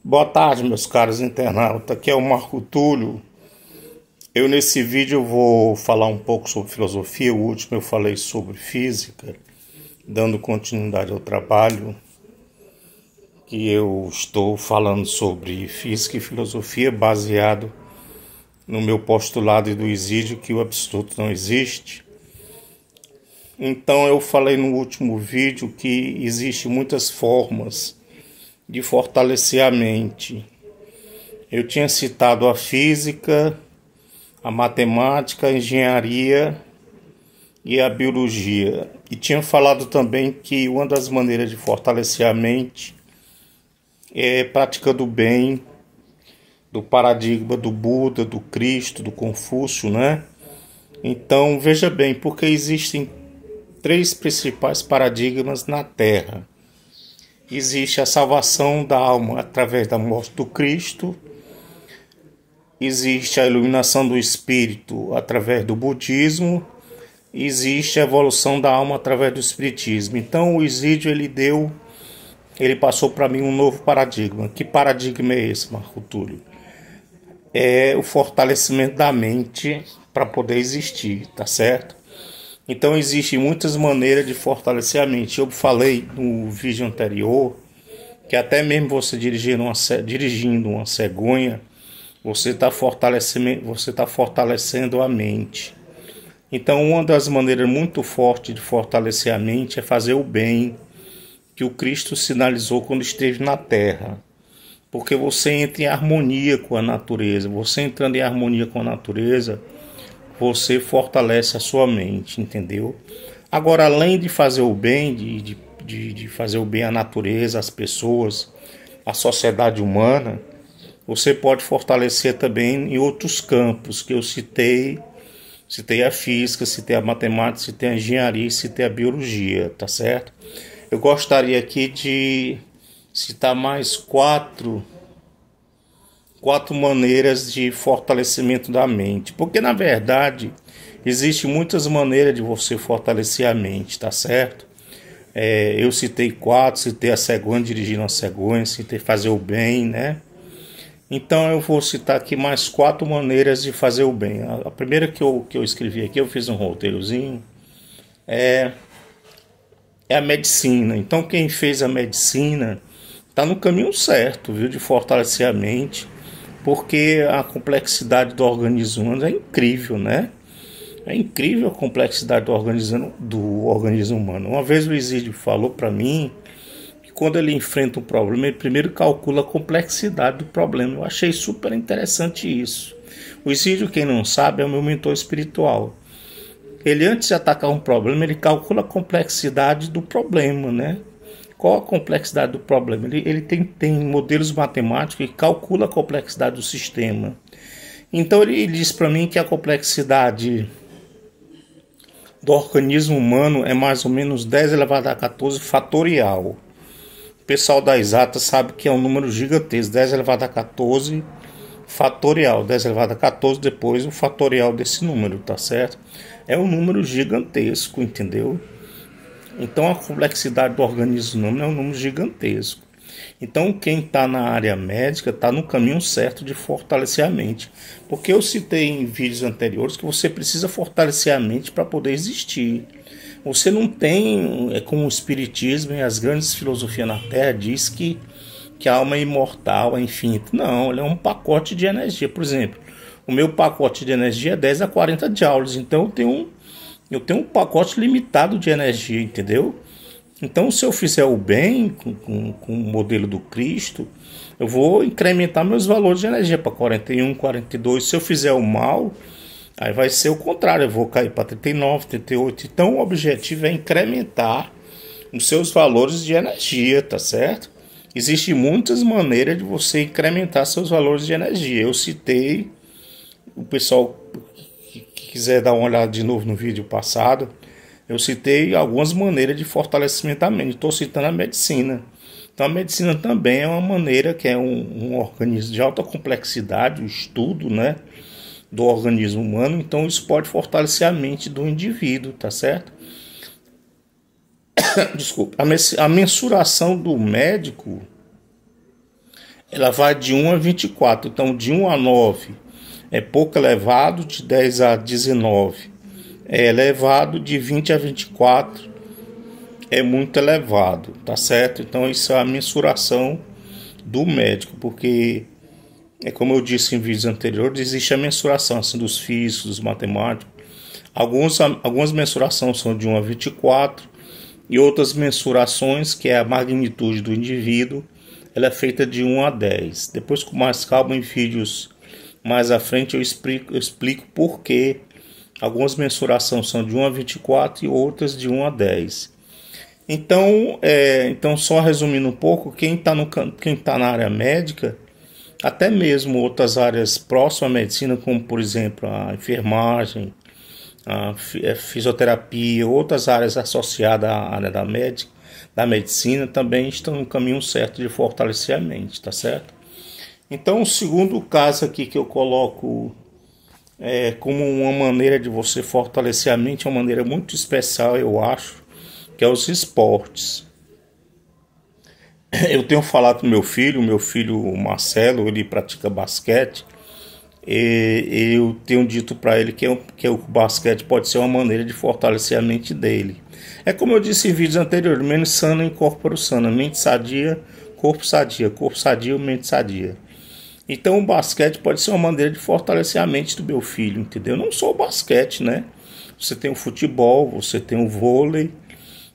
Boa tarde, meus caros internautas. Aqui é o Marco Túlio. Nesse vídeo eu vou falar um pouco sobre filosofia. O último eu falei sobre física, dando continuidade ao trabalho que eu estou falando sobre física e filosofia baseado no meu postulado do exídio que o absoluto não existe. Então eu falei no último vídeo que existem muitas formas de fortalecer a mente. Eu tinha citado a física, a matemática, a engenharia e a biologia. E tinha falado também que uma das maneiras de fortalecer a mente é praticando o bem, do paradigma do Buda, do Cristo, do Confúcio, né? Então veja bem, porque existem três principais paradigmas na Terra. Existe a salvação da alma através da morte do Cristo. Existe a iluminação do espírito através do budismo. Existe a evolução da alma através do espiritismo. Então o exídio ele passou para mim um novo paradigma. Que paradigma é esse, Marco Túlio? É o fortalecimento da mente para poder existir, tá certo? Então existem muitas maneiras de fortalecer a mente. Eu falei no vídeo anterior que até mesmo você dirigindo uma cegonha, você está fortalecendo a mente. Então uma das maneiras muito fortes de fortalecer a mente é fazer o bem que o Cristo sinalizou quando esteve na Terra. Porque você entra em harmonia com a natureza. Você entrando em harmonia com a natureza, você fortalece a sua mente, entendeu? Agora, além de fazer o bem, de fazer o bem à natureza, às pessoas, à sociedade humana, você pode fortalecer também em outros campos que eu citei. Citei a física, citei a matemática, citei a engenharia, citei a biologia, tá certo? Eu gostaria aqui de citar mais quatro maneiras de fortalecimento da mente, porque na verdade existem muitas maneiras de você fortalecer a mente, tá certo? Eu citei quatro, citei a cegonha, dirigindo a cegonha, citei fazer o bem, né? Então eu vou citar aqui mais quatro maneiras de fazer o bem. A primeira que eu escrevi aqui, eu fiz um roteirozinho, é a medicina. Então quem fez a medicina está no caminho certo, viu, de fortalecer a mente. Porque a complexidade do organismo humano é incrível, né? É incrível a complexidade do organismo humano. Uma vez o Exídio falou para mim que quando ele enfrenta um problema, ele primeiro calcula a complexidade do problema. Eu achei super interessante isso. O Exídio, quem não sabe, é o meu mentor espiritual. Ele, antes de atacar um problema, ele calcula a complexidade do problema, né? Qual a complexidade do problema? Ele tem modelos matemáticos que calcula a complexidade do sistema. Então ele diz para mim que a complexidade do organismo humano é mais ou menos 10 elevado a 14 fatorial. O pessoal da exata sabe que é um número gigantesco, 10 elevado a 14 fatorial. 10 elevado a 14 depois o fatorial desse número, tá certo? É um número gigantesco, entendeu? Então a complexidade do organismo humano é um número gigantesco. Então quem está na área médica está no caminho certo de fortalecer a mente. Porque eu citei em vídeos anteriores que você precisa fortalecer a mente para poder existir. Você não tem, como o espiritismo e as grandes filosofias na Terra diz que a alma é imortal, é infinita. Não, ela é um pacote de energia. Por exemplo, o meu pacote de energia é 10 a 40 joules. Então eu tenho um pacote limitado de energia, entendeu? Então, se eu fizer o bem com o modelo do Cristo, eu vou incrementar meus valores de energia para 41, 42. Se eu fizer o mal, aí vai ser o contrário, eu vou cair para 39, 38. Então, o objetivo é incrementar os seus valores de energia, tá certo? Existem muitas maneiras de você incrementar seus valores de energia. Eu citei, o pessoal que quiser dar uma olhada de novo no vídeo passado, eu citei algumas maneiras de fortalecimento da mente. Estou citando a medicina. Então a medicina também é uma maneira que é um organismo de alta complexidade, o estudo, né, do organismo humano. Então isso pode fortalecer a mente do indivíduo, tá certo? Desculpa. A mensuração do médico ela vai de 1 a 24. Então, de 1 a 9 é pouco elevado, de 10 a 19 é elevado, de 20 a 24 é muito elevado, tá certo? Então, isso é a mensuração do médico, porque, como eu disse em vídeos anteriores, existe a mensuração assim, dos físicos, dos matemáticos. Algumas mensurações são de 1 a 24 e outras mensurações, que é a magnitude do indivíduo, ela é feita de 1 a 10. Depois, com mais calma, em vídeos mais à frente, eu explico por que algumas mensurações são de 1 a 24 e outras de 1 a 10. Então, só resumindo um pouco, quem tá na área médica, até mesmo outras áreas próximas à medicina, como por exemplo a enfermagem, a fisioterapia, outras áreas associadas à área da medicina, também estão no caminho certo de fortalecer a mente, tá certo? Então, o segundo caso aqui que eu coloco como uma maneira de você fortalecer a mente, é uma maneira muito especial, eu acho, que é os esportes. Eu tenho falado com meu filho Marcelo, ele pratica basquete, e eu tenho dito para ele que o basquete pode ser uma maneira de fortalecer a mente dele. É como eu disse em vídeos anteriores, mente sana em corpo sano, mente sadia, corpo sadio, mente sadia. Então o basquete pode ser uma maneira de fortalecer a mente do meu filho, entendeu? Não só o basquete, né? Você tem o futebol, você tem o vôlei.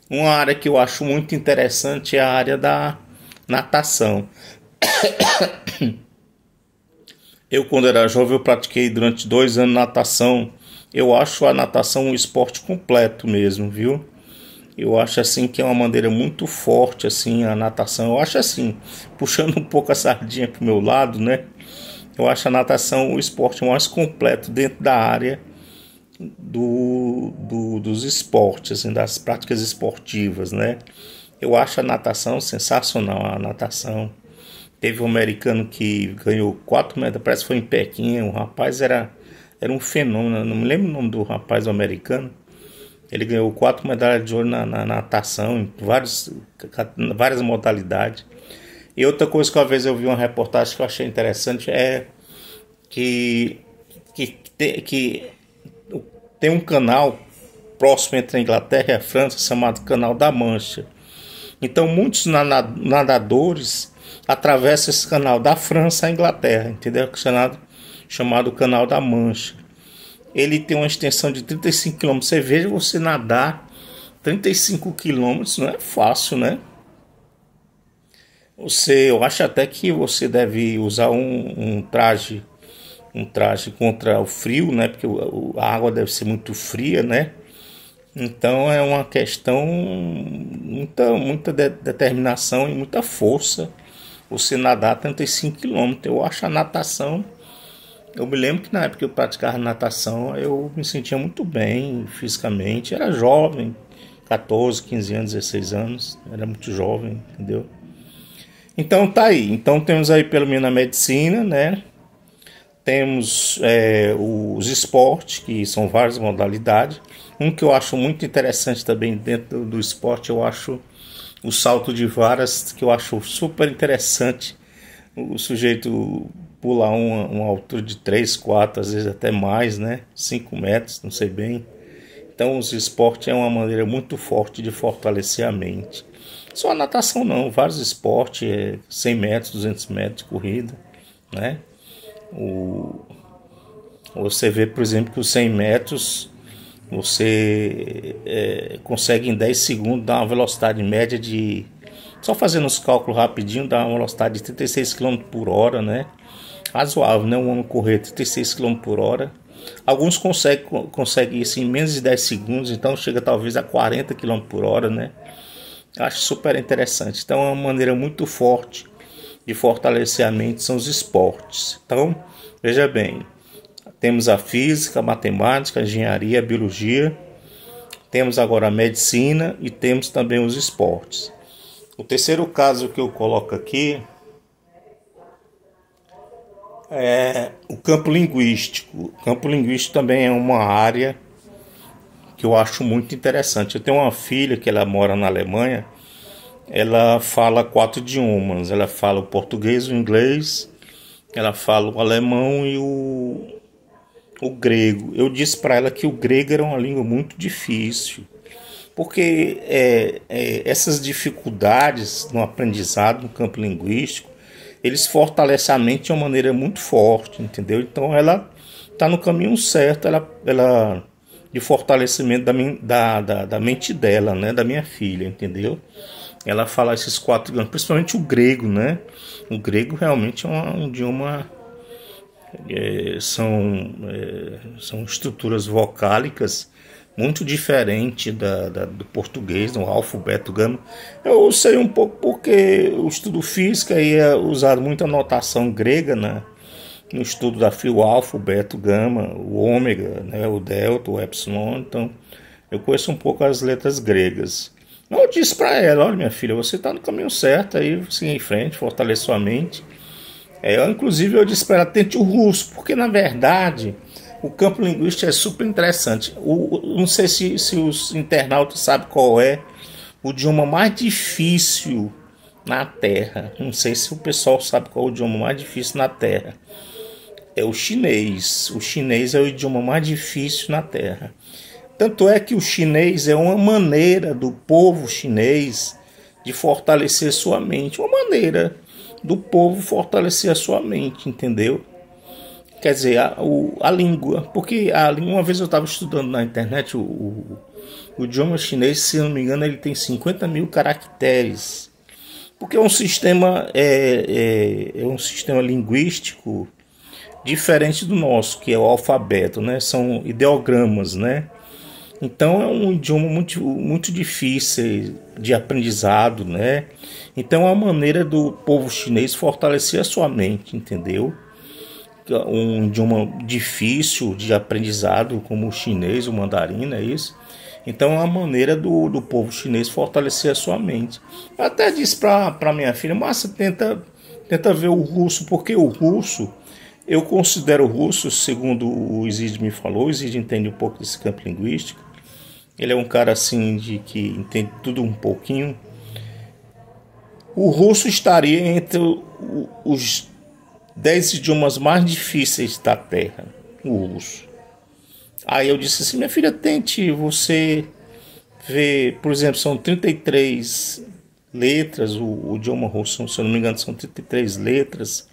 Uma área que eu acho muito interessante é a área da natação. Eu, quando era jovem, eu pratiquei durante 2 anos natação. Eu acho a natação um esporte completo mesmo, viu? Eu acho assim que é uma maneira muito forte, assim, a natação. Eu acho assim, puxando um pouco a sardinha pro meu lado, né? Eu acho a natação o esporte mais completo dentro da área dos esportes, assim, das práticas esportivas, né? Eu acho a natação sensacional, a natação. Teve um americano que ganhou 4 medalhas, parece que foi em Pequim, o rapaz era um fenômeno, não me lembro o nome do rapaz americano. Ele ganhou 4 medalhas de ouro na natação, em várias modalidades. E outra coisa que uma vez eu vi uma reportagem que eu achei interessante é que tem um canal próximo entre a Inglaterra e a França chamado Canal da Mancha. Então muitos nadadores atravessam esse canal da França à Inglaterra, entendeu? Chamado Canal da Mancha. Ele tem uma extensão de 35 km. Você veja você nadar 35 km, não é fácil, né? Eu acho até que você deve usar um traje contra o frio, né? Porque a água deve ser muito fria, né? Então é uma questão, muita determinação e muita força você nadar 35 km. Eu acho a natação, eu me lembro que na época que eu praticava natação, eu me sentia muito bem fisicamente. Era jovem, 14, 15 anos, 16 anos, era muito jovem, entendeu? Então tá aí, então temos aí pelo menos a medicina, né? Temos os esportes, que são várias modalidades. Um que eu acho muito interessante também dentro do esporte, eu acho o salto de varas, que eu acho super interessante. O sujeito pular uma altura de 3, 4, às vezes até mais, né? 5 metros, não sei bem. Então os esportes é uma maneira muito forte de fortalecer a mente. Só a natação não, vários esportes, 100 metros, 200 metros de corrida, né? Você vê, por exemplo, que os 100 metros você consegue em 10 segundos dar uma velocidade média de, só fazendo os cálculos rapidinho, dá uma velocidade de 36 km por hora, né? Razoável, né? Um homem correr 36 km por hora. Alguns conseguem isso em menos de 10 segundos, então chega talvez a 40 km por hora, né? Acho super interessante. Então é uma maneira muito forte de fortalecer a mente, são os esportes. Então, veja bem, temos a física, a matemática, a engenharia, a biologia, temos agora a medicina e temos também os esportes. O terceiro caso que eu coloco aqui é o campo linguístico. O campo linguístico também é uma área que eu acho muito interessante. Eu tenho uma filha que ela mora na Alemanha ela fala 4 idiomas. Ela fala o português, o inglês, ela fala o alemão e o grego. Eu disse para ela que o grego era uma língua muito difícil, porque essas dificuldades no aprendizado, no campo linguístico, eles fortalecem a mente de uma maneira muito forte, entendeu? Então ela está no caminho certo, ela de fortalecimento da mente dela, né? Da minha filha, entendeu? Ela fala esses 4 idiomas, principalmente o grego, né? O grego realmente é um idioma. São estruturas vocálicas muito diferentes do português, do alfabeto gama. Eu sei um pouco porque o estudo física é usado muita notação grega, né? No estudo da o alfa, o beta, o gama, o ômega, né? O delta, o epsilon. Então eu conheço um pouco as letras gregas. Eu disse para ela: olha, minha filha, você está no caminho certo, aí siga em frente, fortaleça sua mente. Inclusive eu disse para ela: tente o russo, porque na verdade o campo linguístico é super interessante. Não sei se os internautas sabem qual é o idioma mais difícil na Terra. Não sei se o pessoal sabe qual é o idioma mais difícil na Terra. É o chinês. O chinês é o idioma mais difícil na Terra. Tanto é que o chinês é uma maneira do povo chinês de fortalecer sua mente. Uma maneira do povo fortalecer a sua mente, entendeu? Quer dizer, a língua. Porque uma vez eu estava estudando na internet o idioma chinês, se não me engano, ele tem 50 mil caracteres. Porque é um sistema, um sistema linguístico diferente do nosso, que é o alfabeto, né? São ideogramas, né? Então é um idioma muito difícil de aprendizado, né? Então é uma maneira do povo chinês fortalecer a sua mente, entendeu? Um idioma difícil de aprendizado, como o chinês, o mandarim, é isso? Então é uma maneira do povo chinês fortalecer a sua mente. Eu até disse para minha filha: Márcia, tenta ver o russo, porque o russo, eu considero o russo, segundo o Isid me falou, o Isid entende um pouco desse campo linguístico. Ele é um cara assim que entende tudo um pouquinho. O russo estaria entre os 10 idiomas mais difíceis da Terra, o russo. Aí eu disse assim: minha filha, tente você ver, por exemplo, são 33 letras, o idioma russo, se eu não me engano, são 33 letras.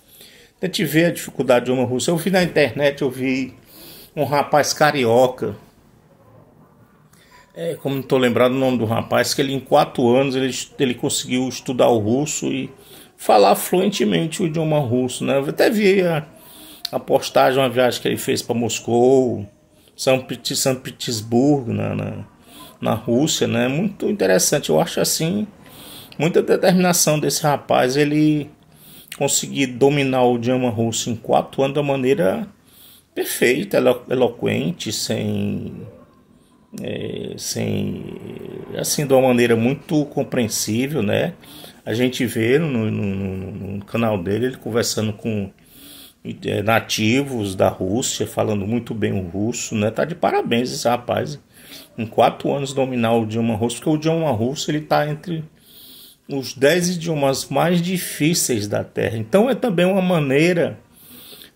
Tente ver a dificuldade do idioma russo. Eu vi na internet, eu vi um rapaz carioca, como não estou lembrado o nome do rapaz, que ele em 4 anos ele conseguiu estudar o russo e falar fluentemente o idioma russo, né? Eu até vi a postagem, uma viagem que ele fez para Moscou, São Petersburgo, na Rússia, né? Muito interessante. Eu acho assim, muita determinação desse rapaz, ele conseguir dominar o idioma russo em 4 anos da maneira perfeita, eloquente, assim, de uma maneira muito compreensível, né? A gente vê no canal dele ele conversando com nativos da Rússia, falando muito bem o russo, né? Tá de parabéns esse rapaz, em 4 anos dominar o idioma russo, porque o idioma russo ele tá entre os 10 idiomas mais difíceis da Terra. Então é também uma maneira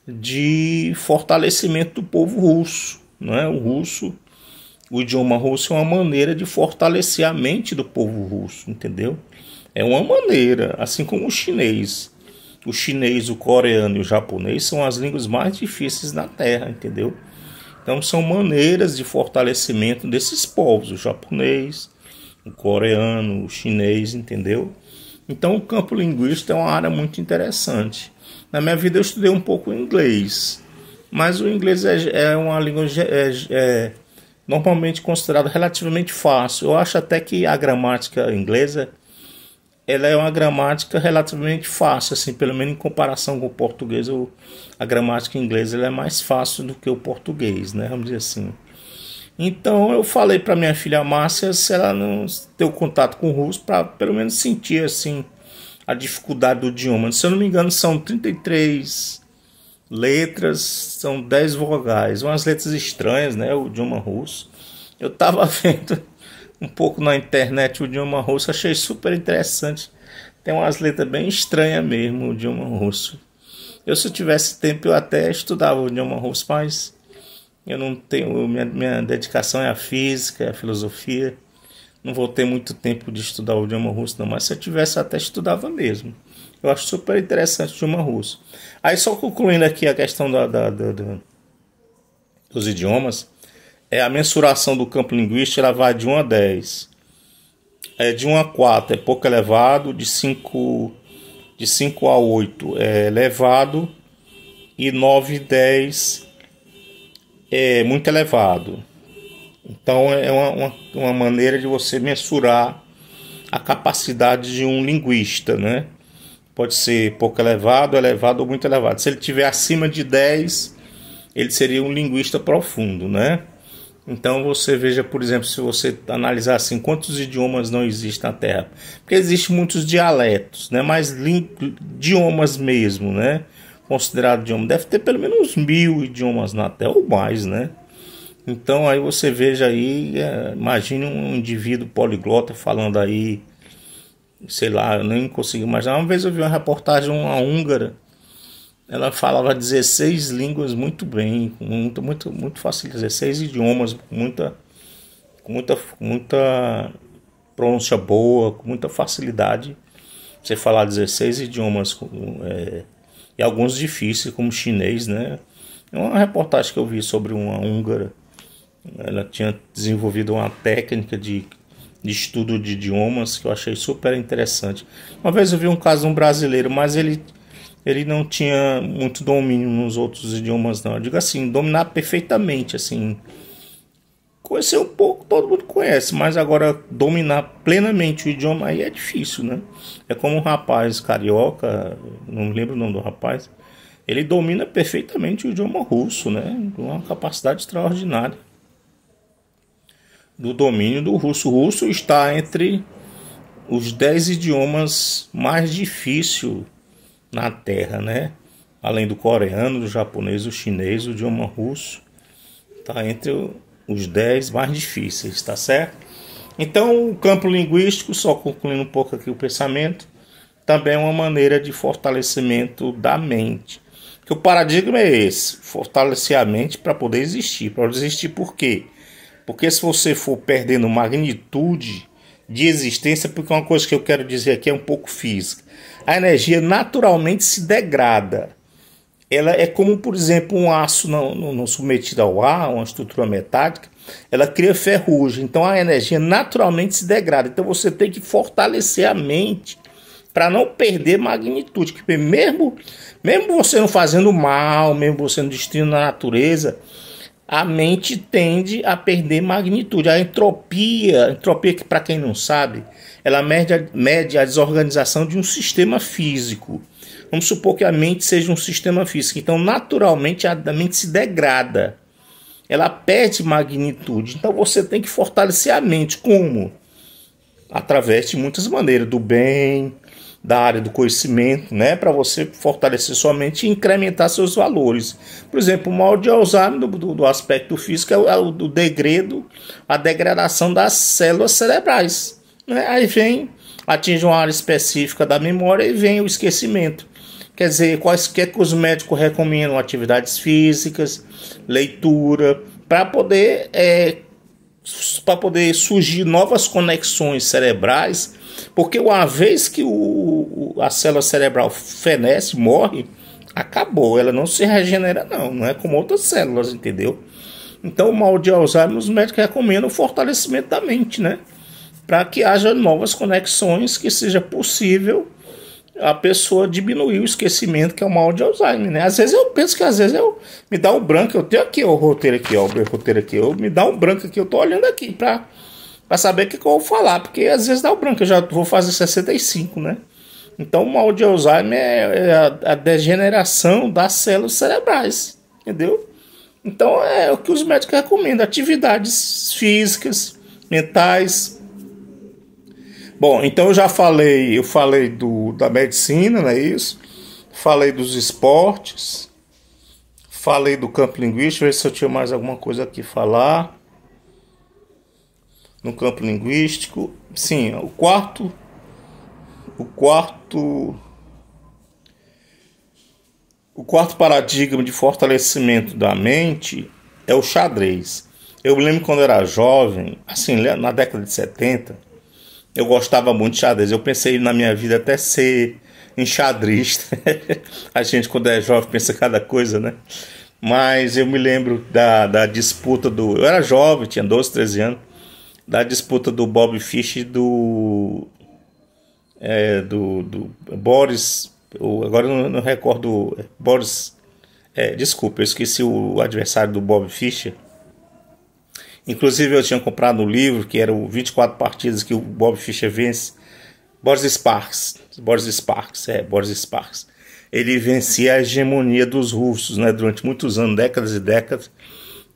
de fortalecimento do povo russo, né? O idioma russo é uma maneira de fortalecer a mente do povo russo, entendeu? É uma maneira, assim como o chinês. O chinês, o coreano e o japonês são as línguas mais difíceis da Terra, entendeu? Então são maneiras de fortalecimento desses povos, o japonês, o coreano, o chinês, entendeu? Então o campo linguístico é uma área muito interessante. Na minha vida eu estudei um pouco inglês, mas o inglês é uma língua normalmente considerada relativamente fácil. Eu acho até que a gramática inglesa ela é uma gramática relativamente fácil, assim, pelo menos em comparação com o português, a gramática inglesa ela é mais fácil do que o português, né? Vamos dizer assim. Então eu falei para minha filha Márcia se ela não ter o contato com o russo para pelo menos sentir assim a dificuldade do idioma. Se eu não me engano são 33 letras, são 10 vogais, umas letras estranhas, né? O idioma russo. Eu estava vendo um pouco na internet o idioma russo, achei super interessante. Tem umas letras bem estranhas mesmo, o idioma russo. Se eu tivesse tempo, eu até estudava o idioma russo, mas eu não tenho, minha dedicação é a física, a filosofia. Não vou ter muito tempo de estudar o idioma russo, não, mas se eu tivesse, eu até estudava mesmo. Eu acho super interessante o idioma russo. Aí, só concluindo aqui a questão dos idiomas, a mensuração do campo linguístico ela vai de 1 a 10. De 1 a 4 é pouco elevado, de 5 a 8 é elevado e 9 e 10 é muito elevado. Então é uma maneira de você mensurar a capacidade de um linguista, né? Pode ser pouco elevado, elevado ou muito elevado. Se ele tiver acima de 10, ele seria um linguista profundo, né? Então você veja, por exemplo, se você analisar assim, quantos idiomas não existem na Terra? Porque existem muitos dialetos, né? Mas idiomas mesmo, né? Considerado idioma, deve ter pelo menos 1000 idiomas na Terra ou mais, né? Então aí você veja aí, imagine um indivíduo poliglota falando aí, sei lá, eu nem consigo imaginar. Uma vez eu vi uma reportagem, uma húngara, ela falava 16 línguas muito bem, com muito fácil, 16 idiomas, com muita pronúncia boa, com muita facilidade. Você falar 16 idiomas, e alguns difíceis, como chinês, né? É uma reportagem que eu vi sobre uma húngara. Ela tinha desenvolvido uma técnica de estudo de idiomas que eu achei super interessante. Uma vez eu vi um caso de um brasileiro, mas ele não tinha muito domínio nos outros idiomas, não. Eu digo assim, dominar perfeitamente, assim. Conhecer um pouco, todo mundo conhece, mas agora dominar plenamente o idioma aí é difícil, né? É como um rapaz carioca, não me lembro o nome do rapaz, ele domina perfeitamente o idioma russo, né? Com uma capacidade extraordinária do domínio do russo. O russo está entre os 10 idiomas mais difíceis na Terra, né? Além do coreano, do japonês, do chinês, o idioma russo está entre os 10 mais difíceis, tá certo? Então, o campo linguístico, só concluindo um pouco aqui o pensamento, também é uma maneira de fortalecimento da mente. Porque o paradigma é esse, fortalecer a mente para poder existir. Para existir por quê? Porque se você for perdendo magnitude de existência, porque uma coisa que eu quero dizer aqui é um pouco física, a energia naturalmente se degrada. Ela é como, por exemplo, um aço não submetido ao ar, uma estrutura metálica, ela cria ferrugem. Então a energia naturalmente se degrada. Então você tem que fortalecer a mente para não perder magnitude. Porque mesmo você não fazendo mal, mesmo você não destruindo a natureza, a mente tende a perder magnitude. A entropia que, para quem não sabe, ela mede a desorganização de um sistema físico. Vamos supor que a mente seja um sistema físico. Então, naturalmente, a mente se degrada. Ela perde magnitude. Então, você tem que fortalecer a mente. Como? Através de muitas maneiras. Do bem, da área do conhecimento, né? Para você fortalecer sua mente e incrementar seus valores. Por exemplo, o mal de Alzheimer, do aspecto físico, é o degredo, a degradação das células cerebrais. Né? Aí atinge uma área específica da memória e vem o esquecimento. Quer dizer, quaisquer que os médicos recomendam, atividades físicas, leitura, para poder surgir novas conexões cerebrais, porque uma vez que a célula cerebral fenece, morre, acabou, ela não se regenera não é como outras células, entendeu? Então o mal de Alzheimer, os médicos recomendam o fortalecimento da mente, né? Para que haja novas conexões, que seja possível a pessoa diminuir o esquecimento, que é o mal de Alzheimer, né? Às vezes eu penso que me dá um branco, eu tenho aqui o roteiro aqui, me dá um branco aqui, eu tô olhando aqui para saber o que eu vou falar, porque às vezes dá um branco, eu já vou fazer 65, né? Então o mal de Alzheimer é a degeneração das células cerebrais, entendeu? Então é o que os médicos recomendam, atividades físicas, mentais. Bom, então eu falei da medicina, não é isso? Falei dos esportes, falei do campo linguístico, ver se eu tinha mais alguma coisa aqui a falar. no campo linguístico. Sim, o quarto paradigma de fortalecimento da mente é o xadrez. Eu me lembro quando eu era jovem, assim, na década de 70, eu gostava muito de xadrez. Eu pensei na minha vida até ser enxadrista. A gente, quando é jovem, pensa cada coisa, né? Mas eu me lembro da disputa do... Eu era jovem, tinha 12, 13 anos. Da disputa do Bob Fischer e do Boris... Agora eu não recordo... Boris... desculpa, eu esqueci o adversário do Bob Fischer. Inclusive eu tinha comprado um livro que era o 24 partidas que o Bob Fischer vence. Boris Sparks. Ele vencia a hegemonia dos russos, né? Durante muitos anos, décadas e décadas,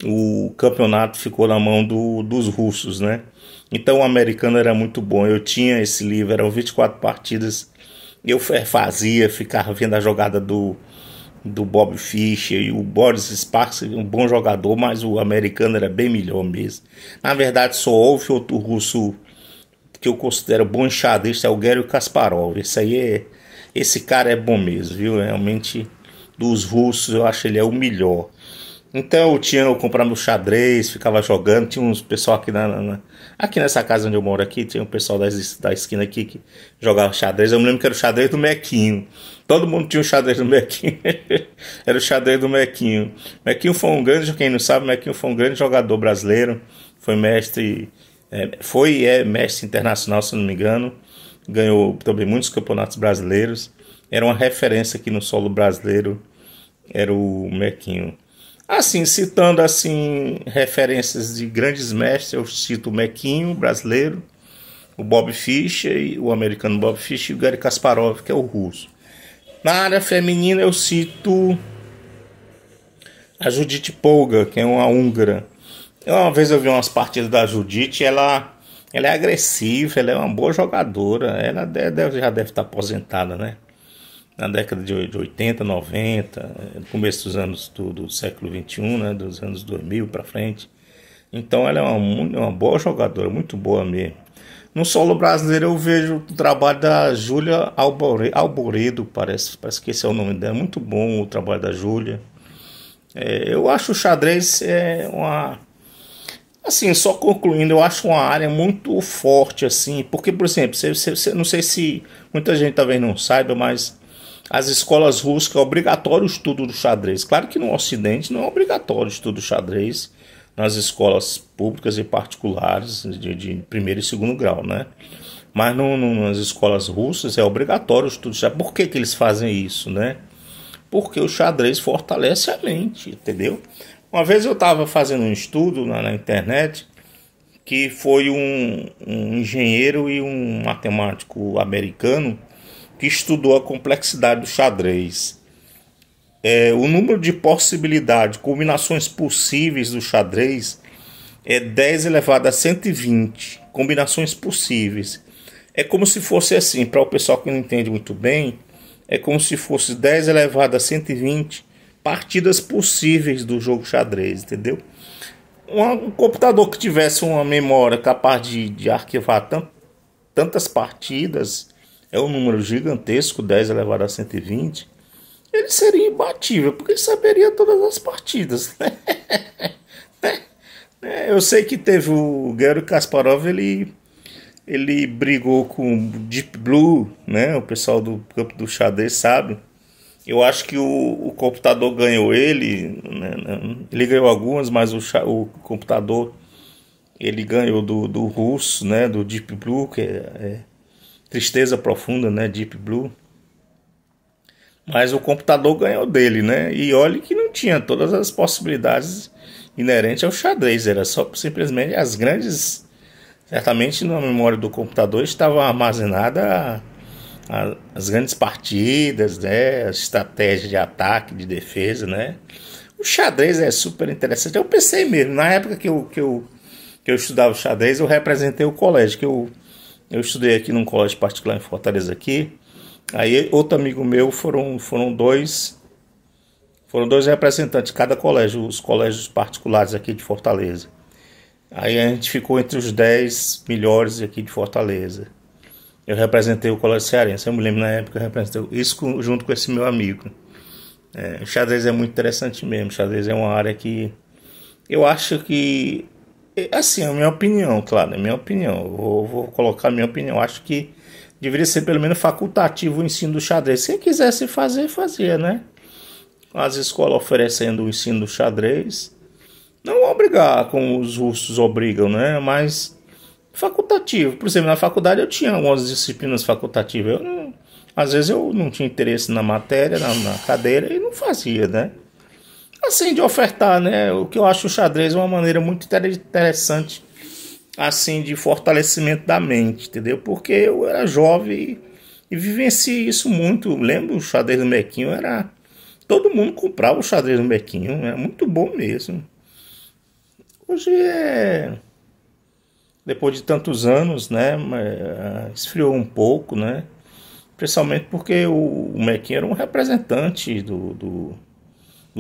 o campeonato ficou na mão dos russos, né? Então o americano era muito bom. Eu tinha esse livro, eram 24 partidas. Eu ficava vendo a jogada do Bob Fischer, e o Boris Sparks, um bom jogador, mas o americano era bem melhor mesmo. Na verdade, só houve outro russo que eu considero bom enxadrista, é o Garry Kasparov. Esse cara é bom mesmo, viu? Realmente, dos russos, eu acho ele é o melhor. Então eu comprava meu xadrez, ficava jogando. Tinha uns pessoal aqui aqui nessa casa onde eu moro aqui, tinha um pessoal da esquina aqui que jogava xadrez. Eu me lembro que era o xadrez do Mequinho. Todo mundo tinha o xadrez do Mequinho. Era o xadrez do Mequinho. Mequinho foi um grande, quem não sabe, Mequinho foi um grande jogador brasileiro. Foi mestre, mestre internacional, se não me engano. Ganhou também muitos campeonatos brasileiros. Era uma referência aqui no solo brasileiro. Era o Mequinho. Assim, citando assim referências de grandes mestres, eu cito o Mequinho, brasileiro, o Bob Fischer, o americano Bob Fischer, e o Garry Kasparov, que é o russo. Na área feminina eu cito a Judith Polgar, que é uma húngara. Uma vez eu vi umas partidas da Judith, ela é agressiva, ela é uma boa jogadora, ela já deve estar aposentada, né? Na década de 80, 90, no começo dos anos do século XXI, né, dos anos 2000 para frente. Então ela é uma boa jogadora, muito boa mesmo. No solo brasileiro eu vejo o trabalho da Júlia Alboredo, parece que esse é o nome dela. Muito bom o trabalho da Júlia. Eu acho o xadrez assim, só concluindo, eu acho uma área muito forte, assim, porque, por exemplo, não sei se muita gente talvez não saiba, mas as escolas russas é obrigatório o estudo do xadrez. Claro que no Ocidente não é obrigatório o estudo do xadrez nas escolas públicas e particulares de primeiro e segundo grau, né? Mas nas escolas russas é obrigatório o estudo do xadrez. Por que eles fazem isso, né? Porque o xadrez fortalece a mente, entendeu? Uma vez eu estava fazendo um estudo na internet que foi um engenheiro e um matemático americano que estudou a complexidade do xadrez. O número de possibilidades, combinações possíveis do xadrez é 10 elevado a 120 combinações possíveis. É como se fosse assim, para o pessoal que não entende muito bem, é como se fosse 10 elevado a 120 partidas possíveis do jogo xadrez, entendeu? Um computador que tivesse uma memória capaz de arquivar tantas partidas, é um número gigantesco, 10 elevado a 120, ele seria imbatível, porque ele saberia todas as partidas, né? Eu sei que teve o Garry Kasparov, ele brigou com o Deep Blue, né? O pessoal do campo do xadrez sabe. Eu acho que o computador ganhou ele, né? Ele ganhou algumas, mas o computador ele ganhou do russo, né? Do Deep Blue, que é Tristeza Profunda, né? Deep Blue. Mas o computador ganhou dele, né? E olha que não tinha todas as possibilidades inerentes ao xadrez. Era só simplesmente as grandes... Certamente na memória do computador estavam armazenadas as grandes partidas, né? A estratégia de ataque, de defesa, né? O xadrez é super interessante. Eu pensei mesmo, na época que eu estudava xadrez, eu representei o colégio, que eu estudei aqui num colégio particular em Fortaleza aqui. Aí outro amigo meu foram dois representantes de cada colégio, os colégios particulares aqui de Fortaleza. Aí a gente ficou entre os 10 melhores aqui de Fortaleza. Eu representei o Colégio Cearense. Eu me lembro na época, eu representei isso junto com esse meu amigo. O xadrez é muito interessante mesmo. O xadrez é uma área que eu acho que, assim, é a minha opinião, claro, é a minha opinião. Vou colocar a minha opinião. Eu acho que deveria ser pelo menos facultativo o ensino do xadrez. Se quem quisesse fazer, fazia, né? As escolas oferecendo o ensino do xadrez. Não obrigar como os russos obrigam, né? Mas facultativo. Por exemplo, na faculdade eu tinha algumas disciplinas facultativas. Às vezes eu não tinha interesse na matéria, na cadeira, e não fazia, né? Assim, de ofertar, né? O que eu acho o xadrez é uma maneira muito interessante, assim, de fortalecimento da mente, entendeu? Porque eu era jovem e vivenciei isso muito. Lembro o xadrez do Mequinho, era... Todo mundo comprava o xadrez do Mequinho, é muito bom mesmo. Hoje depois de tantos anos, né, esfriou um pouco, né, principalmente porque o Mequinho era um representante do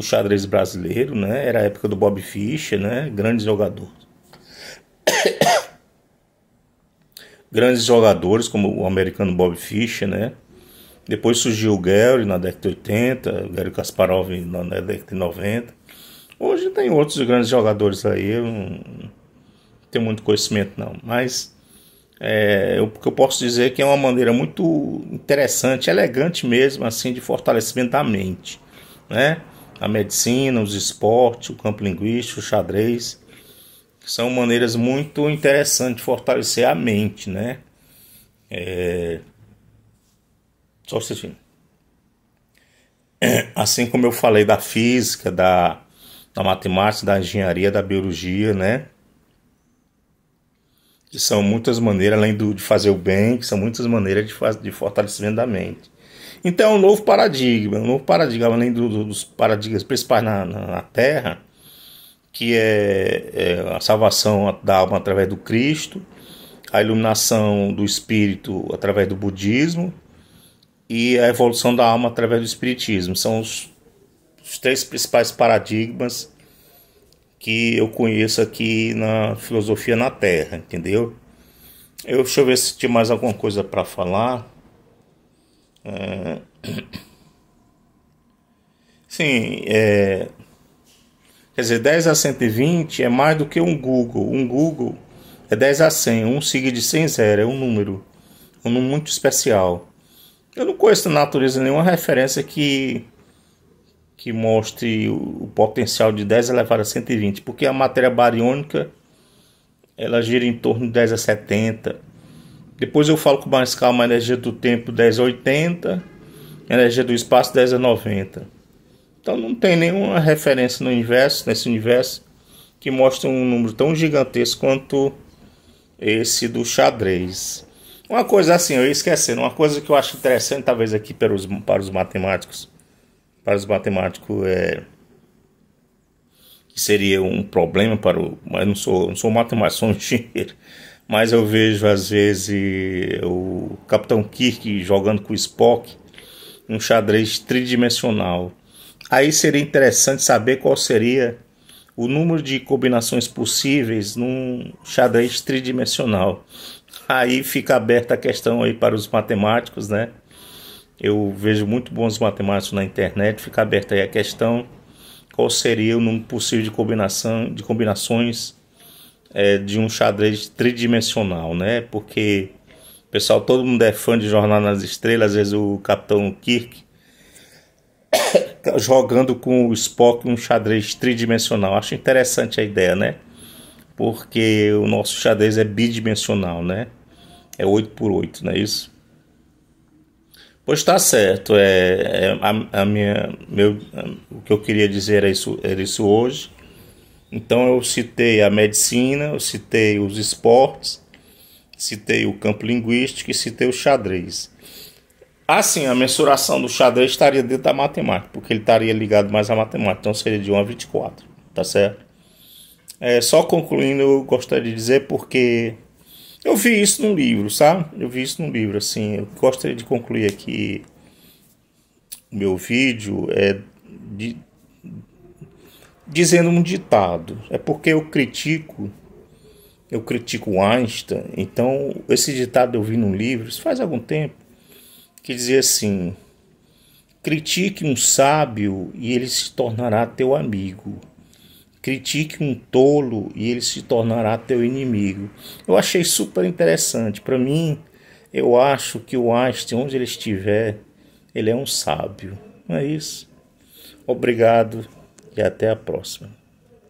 xadrez brasileiro, né, era a época do Bob Fischer, né, grandes jogadores como o americano Bob Fischer, né, depois surgiu o Gary na década de 80, o Gary Kasparov na década de 90. Hoje tem outros grandes jogadores aí, eu não tenho muito conhecimento não, mas o que eu posso dizer é que é uma maneira muito interessante, elegante mesmo, assim, de fortalecimento da mente, né? A medicina, os esportes, o campo linguístico, o xadrez, são maneiras muito interessantes de fortalecer a mente, né? Só um instantinho. Assim como eu falei da física, da matemática, da engenharia, da biologia, né? Que são muitas maneiras, além de fazer o bem, que são muitas maneiras de fortalecimento da mente. Então, um novo paradigma, além dos paradigmas principais na Terra, que é a salvação da alma através do Cristo, a iluminação do espírito através do budismo e a evolução da alma através do espiritismo. São os três principais paradigmas que eu conheço aqui na filosofia na Terra, entendeu? Deixa eu ver se tinha mais alguma coisa para falar. Sim, quer dizer, 10 a 120 é mais do que um Google. Um Google é 10 a 100, um seguido de 100 zero, é um número muito especial. Eu não conheço na natureza nenhuma referência que mostre o potencial de 10 elevado a 120, porque a matéria bariônica ela gira em torno de 10 a 70. Depois eu falo com mais calma a energia do tempo 10 a 80, a energia do espaço 10 a 90. Então não tem nenhuma referência nesse universo, que mostre um número tão gigantesco quanto esse do xadrez. Uma coisa assim, eu ia esquecendo, uma coisa que eu acho interessante, talvez aqui para os matemáticos, que seria um problema mas não sou matemático, sou um engenheiro, mas eu vejo às vezes o Capitão Kirk jogando com o Spock um xadrez tridimensional. Aí seria interessante saber qual seria o número de combinações possíveis num xadrez tridimensional. Aí fica aberta a questão aí para os matemáticos, né? Eu vejo muito bons matemáticos na internet, fica aberta aí a questão qual seria o número possível de combinações de um xadrez tridimensional, né? Porque pessoal, todo mundo é fã de Jornada nas Estrelas, às vezes o Capitão Kirk jogando com o Spock um xadrez tridimensional. Acho interessante a ideia, né? Porque o nosso xadrez é bidimensional, né? É 8 por 8, não é isso? Pois está certo. O que eu queria dizer era isso hoje. Então eu citei a medicina, eu citei os esportes, citei o campo linguístico e citei o xadrez. Assim, a mensuração do xadrez estaria dentro da matemática, porque ele estaria ligado mais à matemática, então seria de 1 a 24, tá certo? Só concluindo, eu gostaria de dizer porque eu vi isso num livro, sabe? Eu vi isso num livro, assim, eu gostaria de concluir aqui o meu vídeo dizendo um ditado. É porque eu critico eu critico o Einstein. Então, esse ditado eu vi num livro, isso faz algum tempo, que dizia assim: critique um sábio e ele se tornará teu amigo. Critique um tolo e ele se tornará teu inimigo. Eu achei super interessante. Para mim, eu acho que o Einstein, onde ele estiver, ele é um sábio. Não é isso? Obrigado e até a próxima.